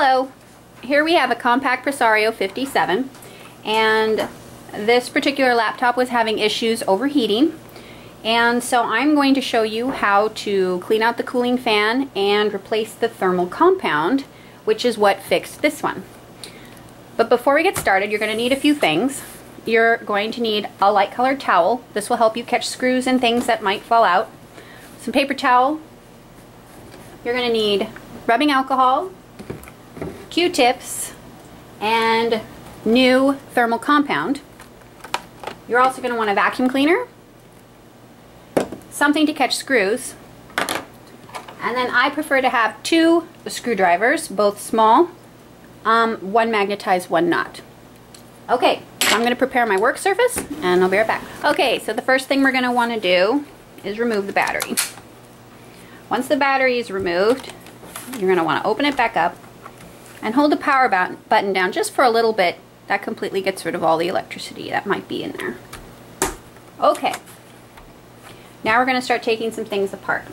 Hello, here we have a Compaq Presario CQ57, and this particular laptop was having issues overheating, and so I'm going to show you how to clean out the cooling fan and replace the thermal compound, which is what fixed this one. But before we get started, you're going to need a few things. You're going to need a light colored towel. This will help you catch screws and things that might fall out. Some paper towel. You're going to need rubbing alcohol, Q-tips, and new thermal compound. You're also going to want a vacuum cleaner, something to catch screws, and then I prefer to have two screwdrivers, both small, one magnetized, one not. Okay, so I'm going to prepare my work surface and I'll be right back. Okay, so the first thing we're going to want to do is remove the battery. Once the battery is removed, you're going to want to open it back up and hold the power button down just for a little bit. That completely gets rid of all the electricity that might be in there. Okay, now we're going to start taking some things apart.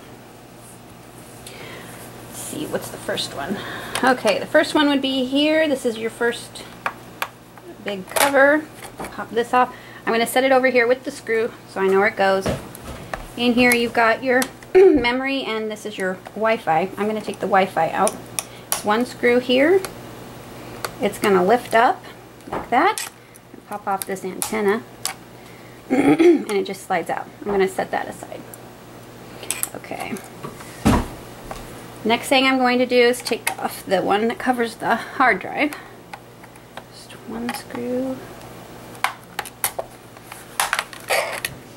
Let's see, what's the first one? Okay, the first one would be here. This is your first big cover. Pop this off. I'm going to set it over here with the screw so I know where it goes. In here you've got your memory, and this is your Wi-Fi. I'm going to take the Wi-Fi out. It's one screw here. It's going to lift up like that and pop off this antenna and it just slides out. I'm going to set that aside. Okay. Next thing I'm going to do is take off the one that covers the hard drive. Just one screw.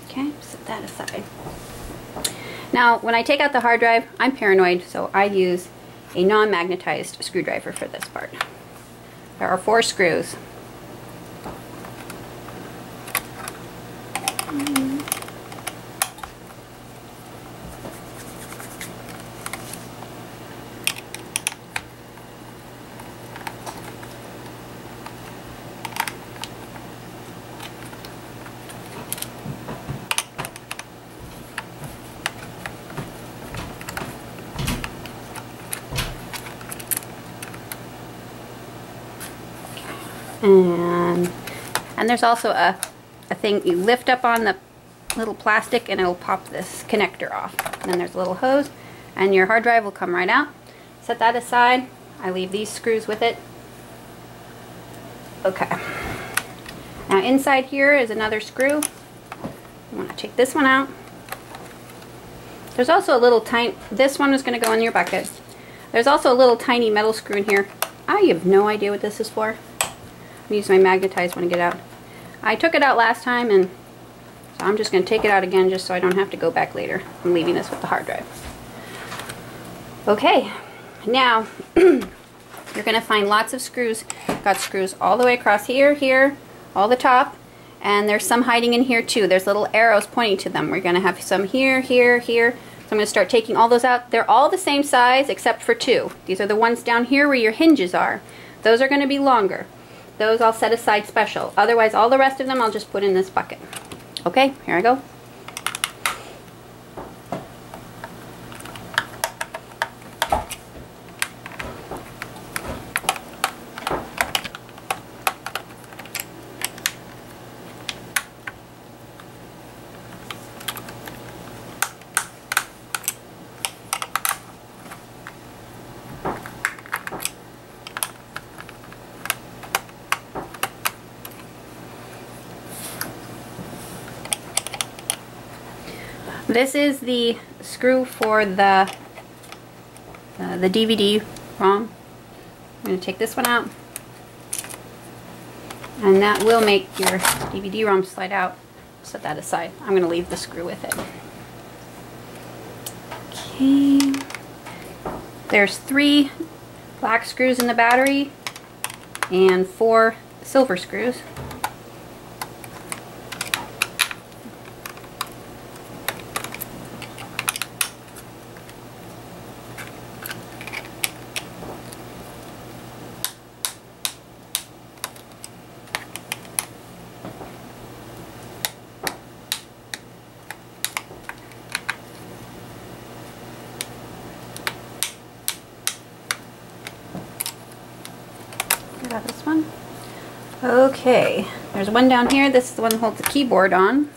Okay, set that aside. Now, when I take out the hard drive, I'm paranoid, so I use a non-magnetized screwdriver for this part. There are 4 screws. And there's also a thing you lift up on the little plastic and it'll pop this connector off. And then there's a little hose and your hard drive will come right out. Set that aside. I leave these screws with it. Okay. Now inside here is another screw. I'm going to take this one out. There's also a little tiny, this one is going to go in your bucket. There's also a little tiny metal screw in here. I have no idea what this is for. I'm using my magnetized one to get out. I took it out last time, and so I'm just going to take it out again just so I don't have to go back later. I'm leaving this with the hard drive. Okay, now you're going to find lots of screws. Got screws all the way across here, here, all the top, and there's some hiding in here too. There's little arrows pointing to them. We're going to have some here, here, here. So I'm going to start taking all those out. They're all the same size except for 2. These are the ones down here where your hinges are. Those are going to be longer. Those I'll set aside special. Otherwise, all the rest of them I'll just put in this bucket. Okay, here I go. This is the screw for the DVD-ROM. I'm going to take this one out, and that will make your DVD-ROM slide out. Set that aside. I'm going to leave the screw with it. Okay. There's 3 black screws in the battery and 4 silver screws. grab this one. Okay, there's one down here. This is the one that holds the keyboard on.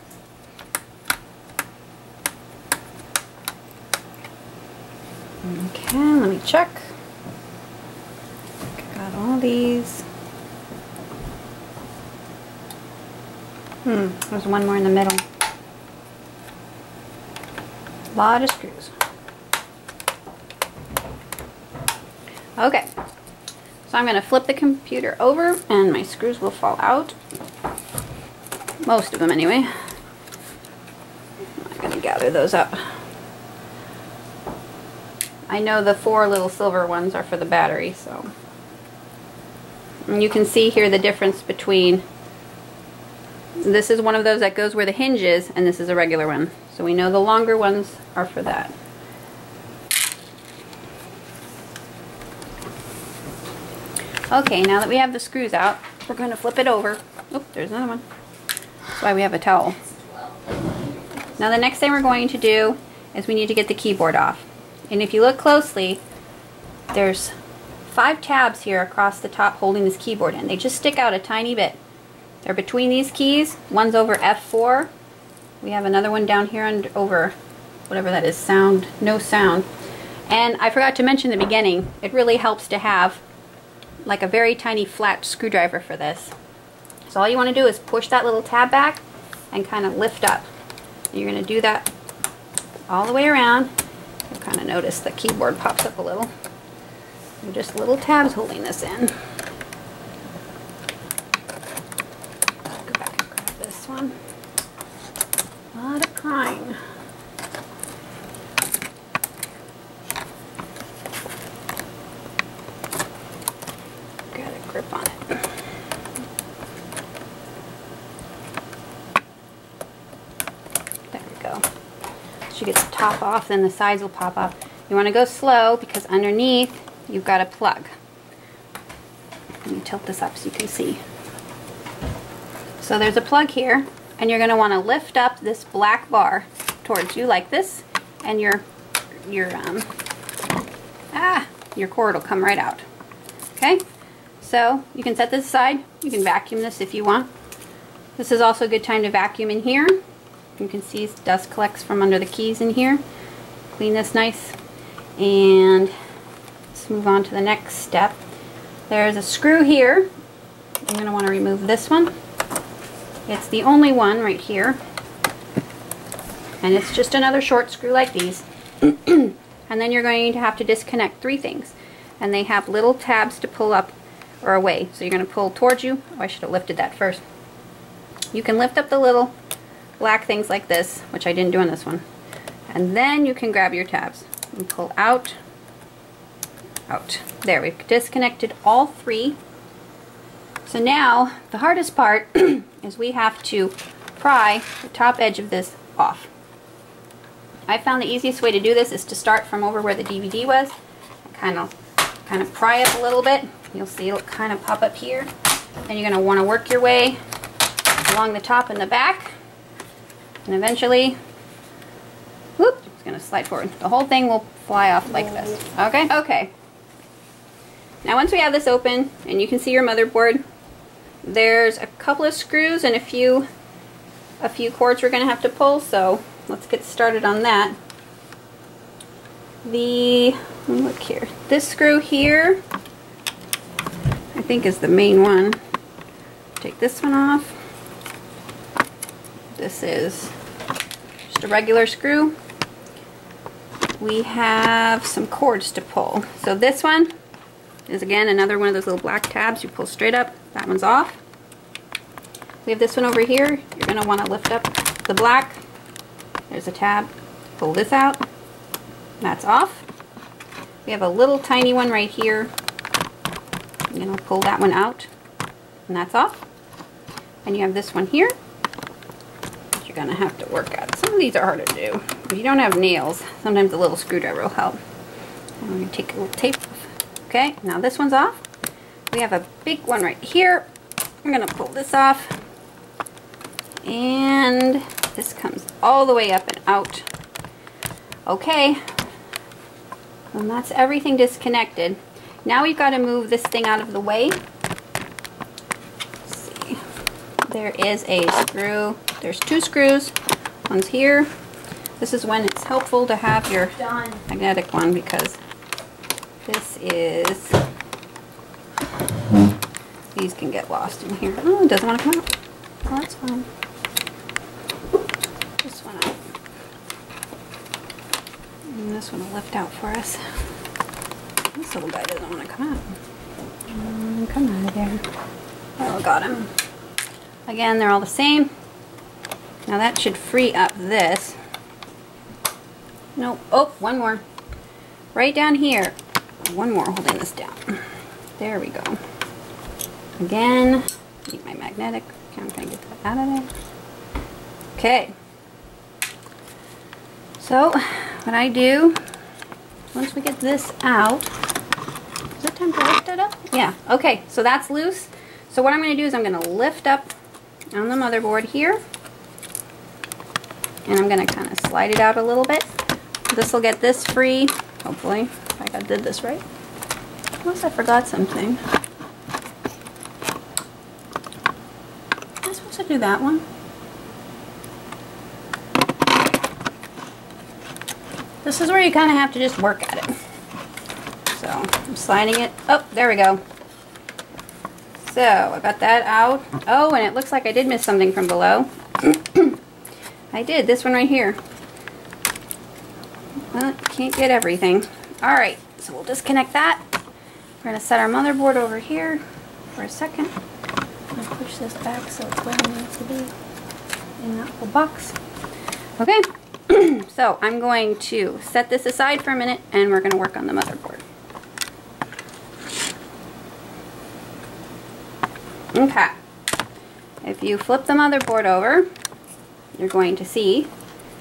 Okay, let me check. Got all these. There's one more in the middle. A lot of screws. Okay, so I'm going to flip the computer over and my screws will fall out. Most of them anyway. I'm going to gather those up. I know the 4 little silver ones are for the battery, so. And you can see here the difference between, this is one of those that goes where the hinge is, and this is a regular one. So we know the longer ones are for that. Okay, now that we have the screws out, we're going to flip it over. Oh, there's another one. That's why we have a towel. Now the next thing we're going to do is we need to get the keyboard off. And if you look closely, there's 5 tabs here across the top holding this keyboard in. They just stick out a tiny bit. They're between these keys. One's over F4. We have another one down here and over whatever that is, sound, no sound. And I forgot to mention in the beginning, it really helps to have like a very tiny flat screwdriver for this. So all you want to do is push that little tab back and kind of lift up. And you're going to do that all the way around. You'll kind of notice the keyboard pops up a little. They're just little tabs holding this in. Go back and grab this one. A lot of prying. Got a grip on it. There we go. Once you get the top off, then the sides will pop off. You want to go slow because underneath you've got a plug. Let me tilt this up so you can see. So there's a plug here, and you're going to want to lift up this black bar towards you like this, and your cord will come right out. Okay? So you can set this aside. You can vacuum this if you want. This is also a good time to vacuum in here. You can see dust collects from under the keys in here. Clean this nice. And let's move on to the next step. There's a screw here. I'm going to want to remove this one. It's the only one right here. And it's just another short screw like these. And then you're going to have to disconnect 3 things. And they have little tabs to pull up or away. So you're going to pull towards you. Oh, I should have lifted that first. You can lift up the little black things like this, which I didn't do on this one. And then you can grab your tabs and pull out, out. There, we've disconnected all 3. So now, the hardest part is we have to pry the top edge of this off. I found the easiest way to do this is to start from over where the DVD was, and kind of pry up a little bit. You'll see it'll kind of pop up here. Then you're going to want to work your way along the top and the back, and eventually, whoop, it's going to slide forward. The whole thing will fly off like this. Okay? Okay. Now once we have this open, and you can see your motherboard, there's a couple of screws and a few cords we're going to have to pull, so let's get started on that. Look here. This screw here, I think is the main one. Take this one off. This is just a regular screw. We have some cords to pull. So this one is again another one of those little black tabs. You pull straight up. That one's off. We have this one over here. You're going to want to lift up the black. There's a tab. Pull this out. That's off. We have a little tiny one right here. I'm going to pull that one out. And that's off. And you have this one here. You're going to have to work at. Some of these are hard to do. If you don't have nails, sometimes a little screwdriver will help. I'm going to take a little tape off. Okay, now this one's off. We have a big one right here. I'm going to pull this off. And this comes all the way up and out. Okay, and that's everything disconnected. Now we've got to move this thing out of the way. there is a screw. There's 2 screws. One's here. This is when it's helpful to have your magnetic one, because this is, these can get lost in here. Oh, it doesn't want to come out. Well, that's fine. This one out. And this one will lift out for us. This little guy doesn't want to come out. Come out of there. Oh, got him. Again, they're all the same. Now that should free up this. Nope. Oh, one more. Right down here. One more holding this down. There we go. Again, need my magnetic. Okay, I'm going to get that out of there. Okay. So, what I do, once we get this out, is it time to lift it up? Yeah, okay, so that's loose. So what I'm going to do is I'm going to lift up on the motherboard here, and I'm going to kind of slide it out a little bit. This will get this free, hopefully, if I did this right. Unless I forgot something. Am I supposed to do that one? This is where you kind of have to just work at it. So I'm sliding it. Oh, there we go. So I got that out. Oh, and it looks like I did miss something from below. I did. This one right here. Well, can't get everything. All right, so we'll disconnect that. We're going to set our motherboard over here for a second. I'm going to push this back so it's where it needs to be in that little box. Okay. So I'm going to set this aside for a minute, and we're going to work on the motherboard. Okay. If you flip the motherboard over, you're going to see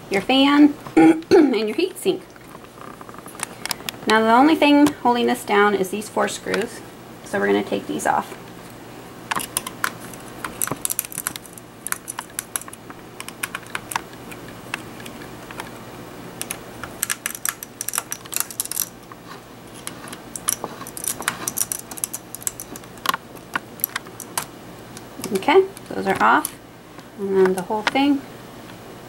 your fan and your heat sink. Now the only thing holding this down is these 4 screws, so we're going to take these off. Okay, those are off, and then the whole thing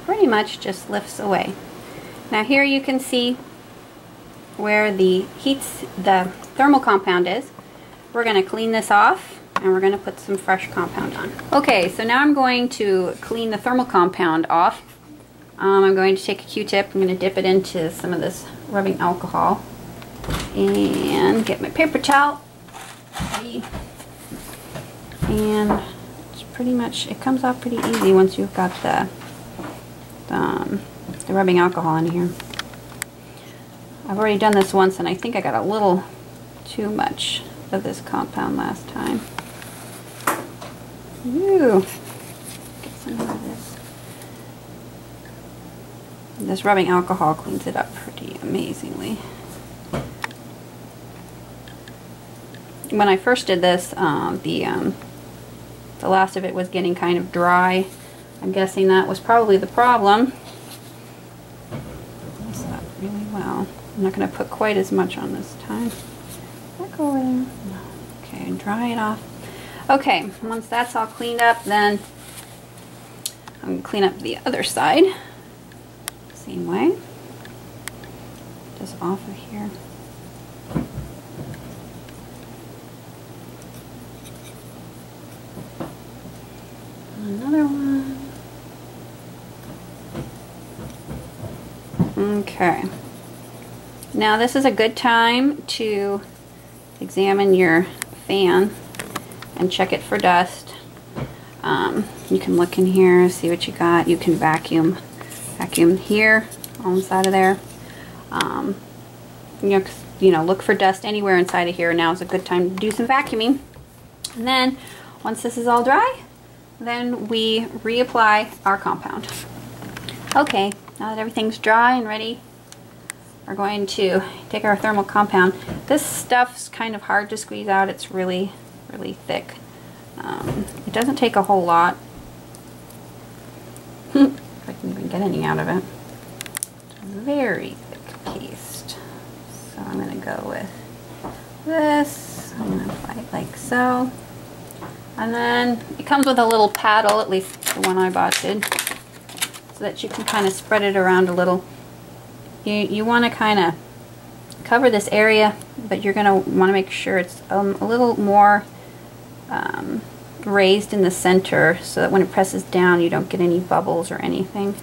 pretty much just lifts away. Now here you can see where the thermal compound is. We're going to clean this off, and we're going to put some fresh compound on. Okay, so now I'm going to clean the thermal compound off. I'm going to take a Q-tip. I'm going to dip it into some of this rubbing alcohol and get my paper towel. And pretty much, it comes off pretty easy once you've got the rubbing alcohol in here. I've already done this once, and I think I got a little too much of this compound last time. Ooh, get some of this. This rubbing alcohol cleans it up pretty amazingly. When I first did this, the last of it was getting kind of dry. I'm guessing that was probably the problem. Mixed that really well. I'm not going to put quite as much on this time. That go over there? No. Okay, dry it off. Okay, once that's all cleaned up, then I'm going to clean up the other side. Same way. Just off of here. Another one. Okay. Now this is a good time to examine your fan and check it for dust. You can look in here, see what you got. You can vacuum here, all inside of there. You know, look for dust anywhere inside of here. Now is a good time to do some vacuuming. And then once this is all dry, then we reapply our compound. Okay, now that everything's dry and ready, we're going to take our thermal compound. This stuff's kind of hard to squeeze out. It's really, really thick. It doesn't take a whole lot. If I can even get any out of it. It's a very thick paste. So I'm going to go with this. I'm going to apply it like so. And then it comes with a little paddle, at least the one I bought did, so that you can kind of spread it around a little. You want to kind of cover this area, but you're going to want to make sure it's a little more raised in the center so that when it presses down you don't get any bubbles or anything.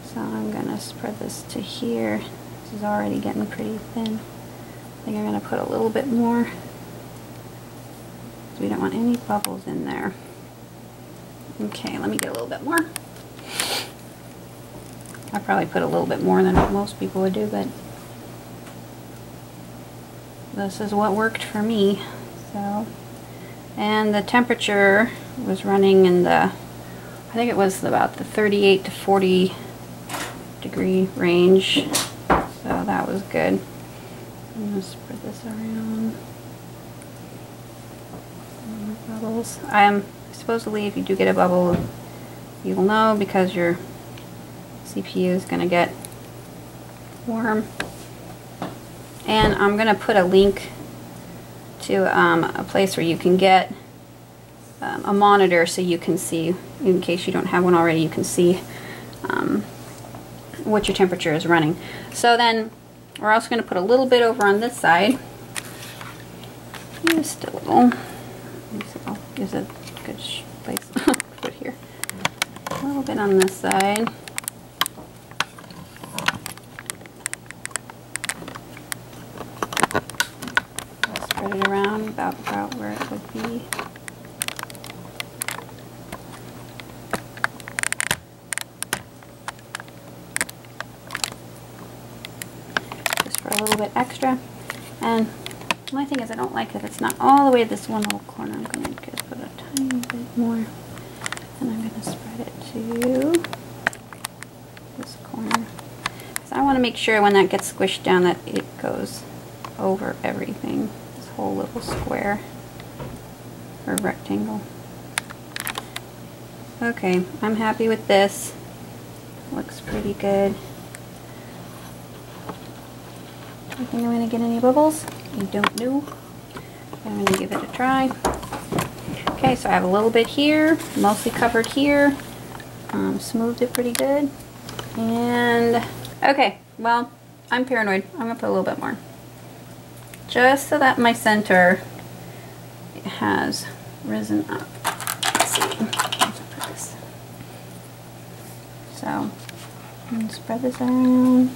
So I'm going to spread this to here. This is already getting pretty thin. I think I'm going to put a little bit more. We don't want any bubbles in there. Okay, let me get a little bit more. I probably put a little bit more than what most people would do, but this is what worked for me. So, and the temperature was running in the, I think it was about the 38 to 40 degree range. So that was good. I'm going to spread this around. Bubbles. Supposedly if you do get a bubble, you'll know because your CPU is going to get warm. And I'm going to put a link to a place where you can get a monitor so you can see, in case you don't have one already, you can see what your temperature is running. So then we're also going to put a little bit over on this side. Just a little. Is a good place to put here. A little bit on this side. Spread it around about where it would be. Just for a little bit extra. And the only thing is I don't like that it's not all the way to this one little corner. I'm going to just put a tiny bit more. And I'm going to spread it to this corner. Because I want to make sure when that gets squished down that it goes over everything. This whole little square or rectangle. Okay, I'm happy with this. Looks pretty good. I think I'm going to get any bubbles. I don't know. I'm going to give it a try. Okay, so I have a little bit here, mostly covered here. Smoothed it pretty good. And, okay, well, I'm paranoid. I'm going to put a little bit more. Just so that my center has risen up. Let's see. Let's put this. So, I'm going to spread this around.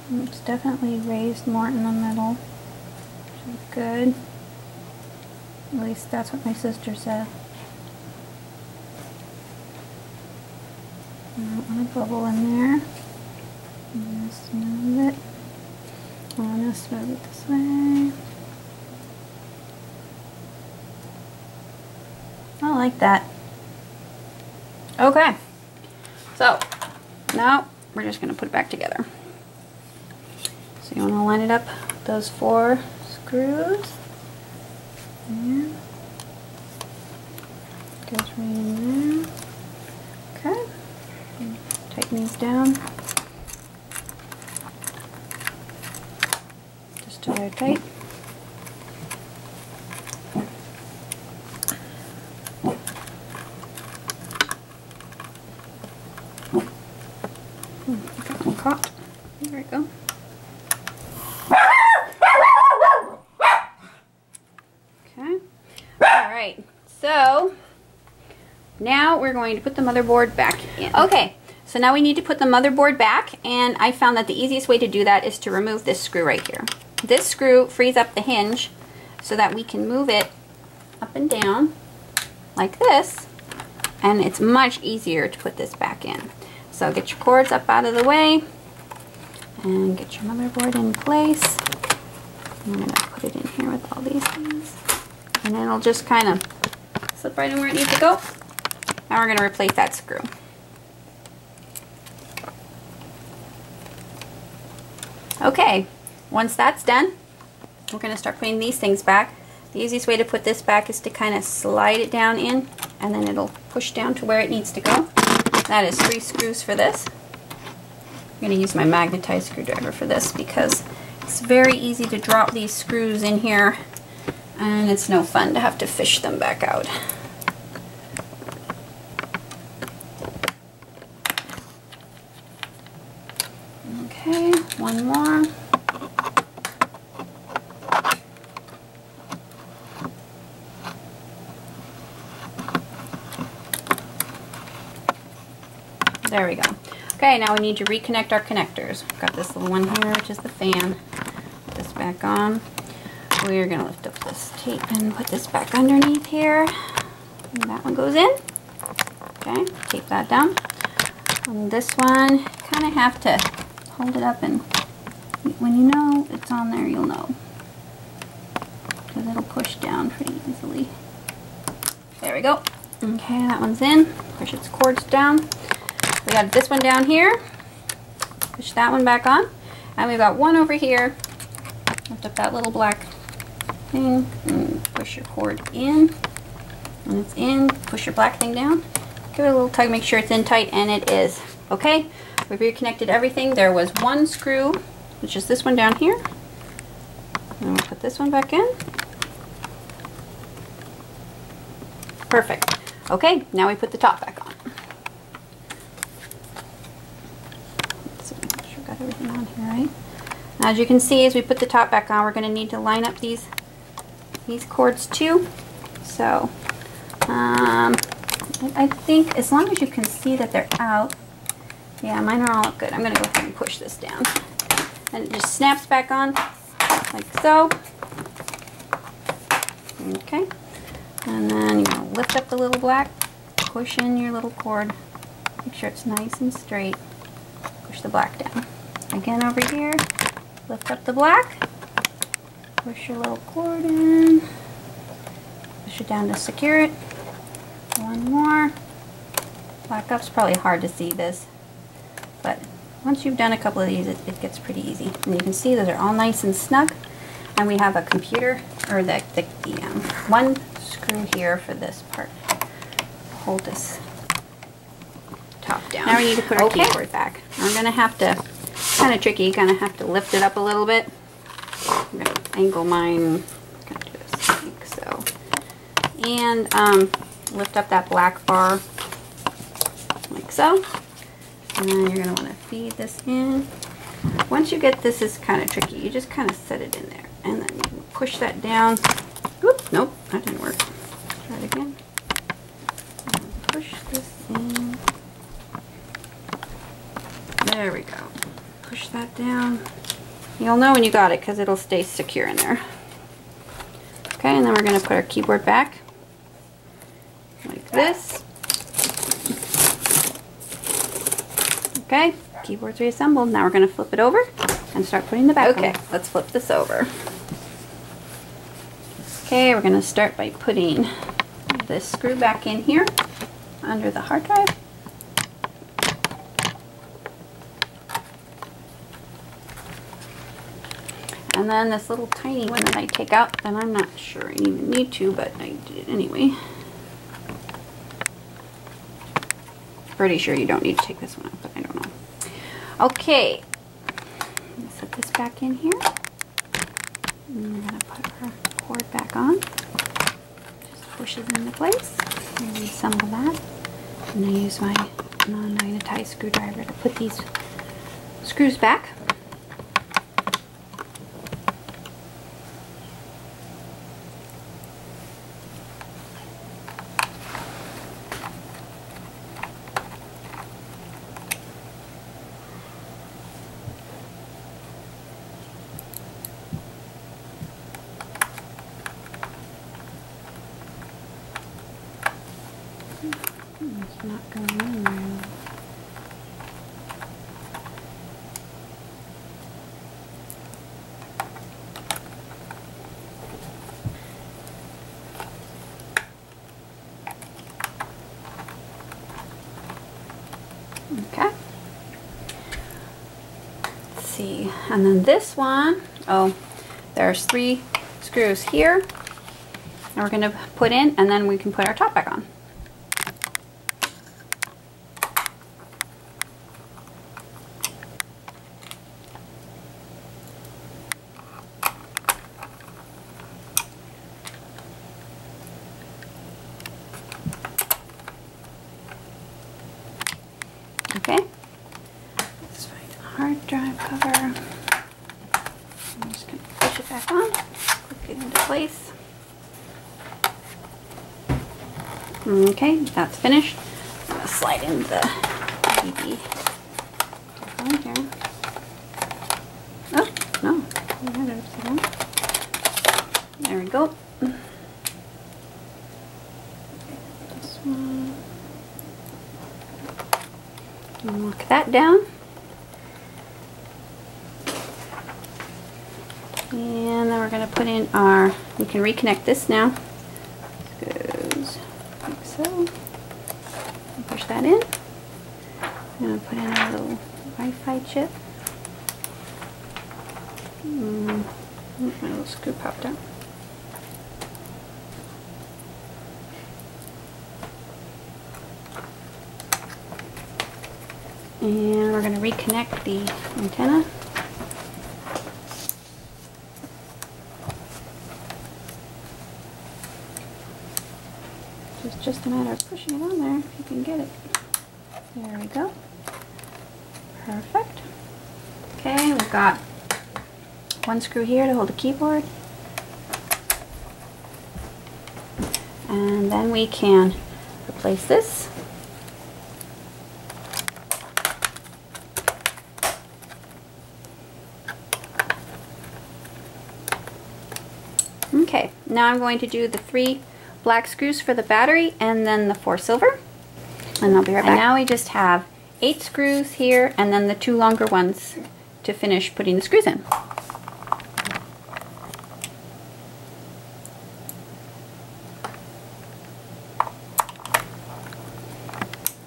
It's definitely raised more in the middle, which is good. At least that's what my sister said. I don't want a bubble in there. I'm going to smooth it. I'm going to smooth it this way. I like that. Okay. So, now we're just going to put it back together. So you want to line it up, those 4 screws. And goes right in there. Okay. And tighten these down. Just till they're tight. Got one caught. There we go. Alright, so now we're going to put the motherboard back in. Okay, so now we need to put the motherboard back, and I found that the easiest way to do that is to remove this screw right here. This screw frees up the hinge so that we can move it up and down like this, and it's much easier to put this back in. So get your cords up out of the way and get your motherboard in place. I'm going to put it in here with all these things. And then it'll just kind of slip right in where it needs to go. Now we're going to replace that screw. Okay, once that's done, we're going to start putting these things back. The easiest way to put this back is to kind of slide it down in, and then it'll push down to where it needs to go. That is 3 screws for this. I'm going to use my magnetized screwdriver for this because it's very easy to drop these screws in here and it's no fun to have to fish them back out. Okay, one more. There we go. Okay, now we need to reconnect our connectors. I've got this little one here, which is the fan. Put this back on. We're going to lift up this tape and put this back underneath here. And that one goes in. Okay, tape that down. On this one, kind of have to hold it up, and when you know it's on there, you'll know. Because it'll push down pretty easily. There we go. Okay, that one's in. Push its cords down. We got this one down here. Push that one back on. And we've got one over here. Lift up that little black thing and push your cord in. When it's in, push your black thing down. Give it a little tug, make sure it's in tight, and it is. Okay, we've reconnected everything. There was one screw, which is this one down here. And we'll put this one back in. Perfect. Okay, now we put the top back on. So make sure I got everything on here, right? Now, as you can see, as we put the top back on, we're going to need to line up these cords too. So, I think as long as you can see that they're out, yeah, mine are all good. I'm going to go ahead and push this down. And it just snaps back on like so. Okay. And then you're going to lift up the little black, push in your little cord, make sure it's nice and straight, push the black down. Again over here, lift up the black, push your little cord in, push it down to secure it. One more. Black up's probably hard to see this, but once you've done a couple of these, it gets pretty easy. And you can see those are all nice and snug. And we have a computer, or the one screw here for this part. Hold this top down. Now we need to put our keyboard back. I'm going to have to, kind of tricky, kind of have to lift it up a little bit. I'm going to angle mine, kind of do this like so. And lift up that black bar like so. And then you're going to want to feed this in. Once you get this, is kind of tricky. You just kind of set it in there. And then you can push that down. Oop, nope, that didn't work. Try it again. And push this in. There we go. Push that down. You'll know when you got it because it'll stay secure in there. Okay, and then we're going to put our keyboard back. Like this. Okay, keyboard's reassembled. Now we're going to flip it over and start putting the back on. Okay, let's flip this over. Okay, we're going to start by putting this screw back in here under the hard drive. And then this little tiny one that I take out, and I'm not sure I even need to, but I did it anyway. Pretty sure you don't need to take this one out, but I don't know. Okay, let's set this back in here. And we're going to put our cord back on. Just pushes into place. And reassemble that. And I use my non-magnetized screwdriver to put these screws back. It's not going in there. Okay. Let's see. And then this one, oh, there's 3 screws here. And we're going to put in, and then we can put our top back on. drive cover. I'm just going to push it back on, click it into place. Okay, that's finished. I'm going to slide in the BB on here. Oh, no. There we go. This one. And lock that down. And then we're going to put in our, we can reconnect this now. This goes like so. Push that in. I'm going to put in a little Wi-Fi chip. My little screw popped out. And we're going to reconnect the antenna. It's just a matter of pushing it on there if you can get it. There we go. Perfect. Okay, we've got one screw here to hold the keyboard. And then we can replace this. Okay, now I'm going to do the 3 black screws for the battery and then the 4 silver. And I'll be right back. And now we just have 8 screws here and then the 2 longer ones to finish putting the screws in.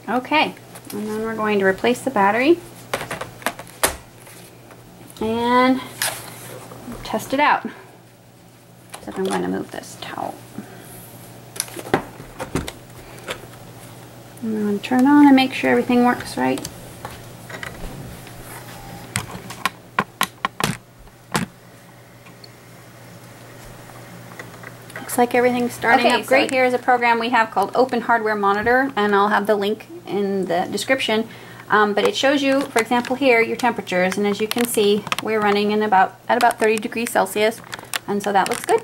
Okay, and then we're going to replace the battery and test it out. So I'm going to move this towel. I'm going to turn on and make sure everything works right. Looks like everything's starting up great. So here's a program we have called Open Hardware Monitor, and I'll have the link in the description. But it shows you, for example, here your temperatures, and as you can see, we're running in at about 30 degrees Celsius, and so that looks good.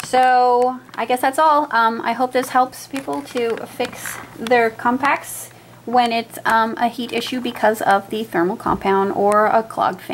So I guess that's all. I hope this helps people to fix their Compaqs when it's a heat issue because of the thermal compound or a clogged fan.